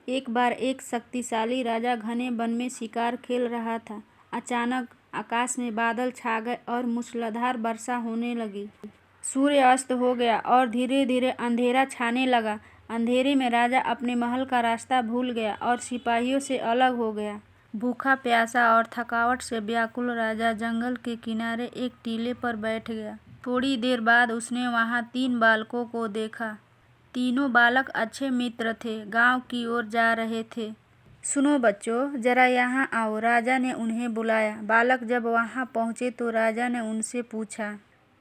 एक बार एक शक्तिशाली राजा घने वन में शिकार खेल रहा था। अचानक आकाश में बादल छा गए और मूसलाधार वर्षा होने लगी। सूर्य अस्त हो गया और धीरे धीरे अंधेरा छाने लगा। अंधेरे में राजा अपने महल का रास्ता भूल गया और सिपाहियों से अलग हो गया। भूखा प्यासा और थकावट से व्याकुल राजा जंगल के किनारे एक टीले पर बैठ गया। थोड़ी देर बाद उसने वहां 3 बालकों को देखा। तीनों बालक अच्छे मित्र थे, गांव की ओर जा रहे थे। सुनो बच्चों, जरा यहाँ आओ, राजा ने उन्हें बुलाया। बालक जब वहाँ पहुँचे तो राजा ने उनसे पूछा,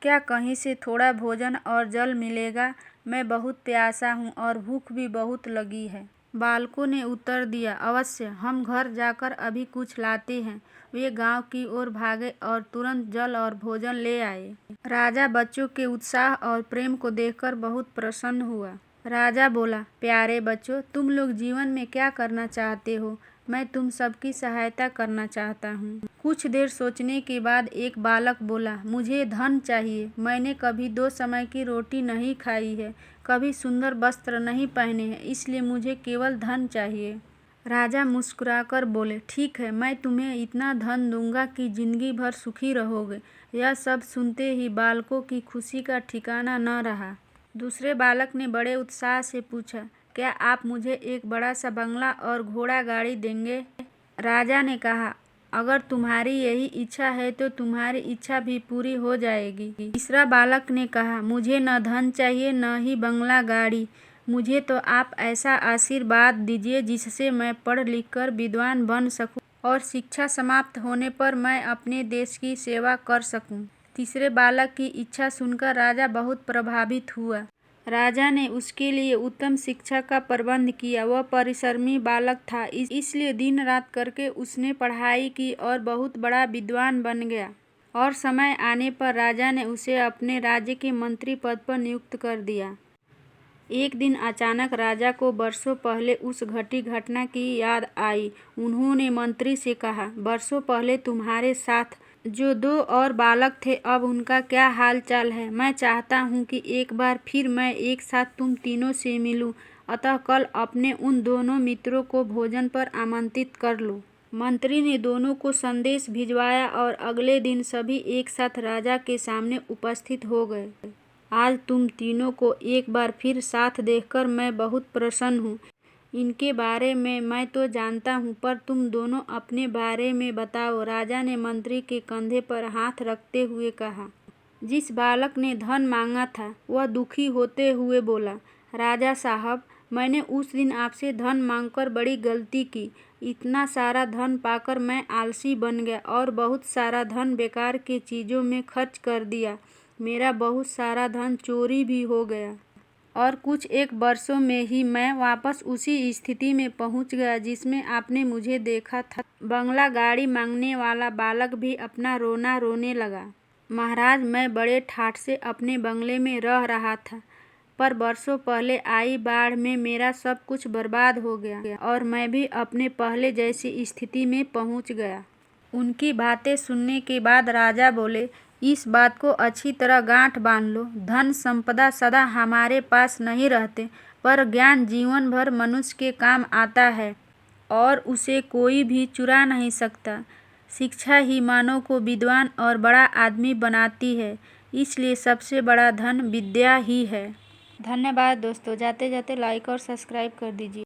क्या कहीं से थोड़ा भोजन और जल मिलेगा? मैं बहुत प्यासा हूँ और भूख भी बहुत लगी है। बालकों ने उत्तर दिया, अवश्य, हम घर जाकर अभी कुछ लाते हैं। वे गांव की ओर भागे और तुरंत जल और भोजन ले आए। राजा बच्चों के उत्साह और प्रेम को देखकर बहुत प्रसन्न हुआ। राजा बोला, प्यारे बच्चों, तुम लोग जीवन में क्या करना चाहते हो? मैं तुम सबकी सहायता करना चाहता हूँ। कुछ देर सोचने के बाद एक बालक बोला, मुझे धन चाहिए। मैंने कभी 2 समय की रोटी नहीं खाई है, कभी सुंदर वस्त्र नहीं पहने हैं, इसलिए मुझे केवल धन चाहिए। राजा मुस्कुराकर बोले, ठीक है, मैं तुम्हें इतना धन दूंगा कि जिंदगी भर सुखी रहोगे। यह सब सुनते ही बालकों की खुशी का ठिकाना न रहा। दूसरे बालक ने बड़े उत्साह से पूछा, क्या आप मुझे एक बड़ा सा बंगला और घोड़ा गाड़ी देंगे? राजा ने कहा, अगर तुम्हारी यही इच्छा है तो तुम्हारी इच्छा भी पूरी हो जाएगी। तीसरा बालक ने कहा, मुझे न धन चाहिए न ही बंगला गाड़ी, मुझे तो आप ऐसा आशीर्वाद दीजिए जिससे मैं पढ़ लिख कर विद्वान बन सकूं और शिक्षा समाप्त होने पर मैं अपने देश की सेवा कर सकूं। तीसरे बालक की इच्छा सुनकर राजा बहुत प्रभावित हुआ। राजा ने उसके लिए उत्तम शिक्षा का प्रबंध किया। वह परिश्रमी बालक था, इसलिए दिन रात करके उसने पढ़ाई की और बहुत बड़ा विद्वान बन गया। और समय आने पर राजा ने उसे अपने राज्य के मंत्री पद पर नियुक्त कर दिया। एक दिन अचानक राजा को वर्षों पहले उस घटी घटना की याद आई। उन्होंने मंत्री से कहा, वर्षों पहले तुम्हारे साथ जो 2 और बालक थे, अब उनका क्या हाल चाल है? मैं चाहता हूँ कि एक बार फिर मैं एक साथ तुम तीनों से मिलूं, अतः कल अपने उन दोनों मित्रों को भोजन पर आमंत्रित कर लो। मंत्री ने दोनों को संदेश भिजवाया और अगले दिन सभी एक साथ राजा के सामने उपस्थित हो गए। आज तुम तीनों को एक बार फिर साथ देखकर मैं बहुत प्रसन्न हूँ। इनके बारे में मैं तो जानता हूँ, पर तुम दोनों अपने बारे में बताओ। राजा ने मंत्री के कंधे पर हाथ रखते हुए कहा। जिस बालक ने धन मांगा था वह दुखी होते हुए बोला, राजा साहब, मैंने उस दिन आपसे धन मांगकर बड़ी गलती की। इतना सारा धन पाकर मैं आलसी बन गया और बहुत सारा धन बेकार के चीज़ों में खर्च कर दिया। मेरा बहुत सारा धन चोरी भी हो गया और कुछ 1 वर्षों में ही मैं वापस उसी स्थिति में पहुंच गया जिसमें आपने मुझे देखा था। बंगला गाड़ी मांगने वाला बालक भी अपना रोना रोने लगा। महाराज, मैं बड़े ठाठ से अपने बंगले में रह रहा था, पर वर्षों पहले आई बाढ़ में मेरा सब कुछ बर्बाद हो गया और मैं भी अपने पहले जैसी स्थिति में पहुंच गया। उनकी बातें सुनने के बाद राजा बोले, इस बात को अच्छी तरह गांठ बांध लो। धन संपदा सदा हमारे पास नहीं रहते, पर ज्ञान जीवन भर मनुष्य के काम आता है और उसे कोई भी चुरा नहीं सकता। शिक्षा ही मानव को विद्वान और बड़ा आदमी बनाती है, इसलिए सबसे बड़ा धन विद्या ही है। धन्यवाद दोस्तों। जाते जाते लाइक और सब्सक्राइब कर दीजिए।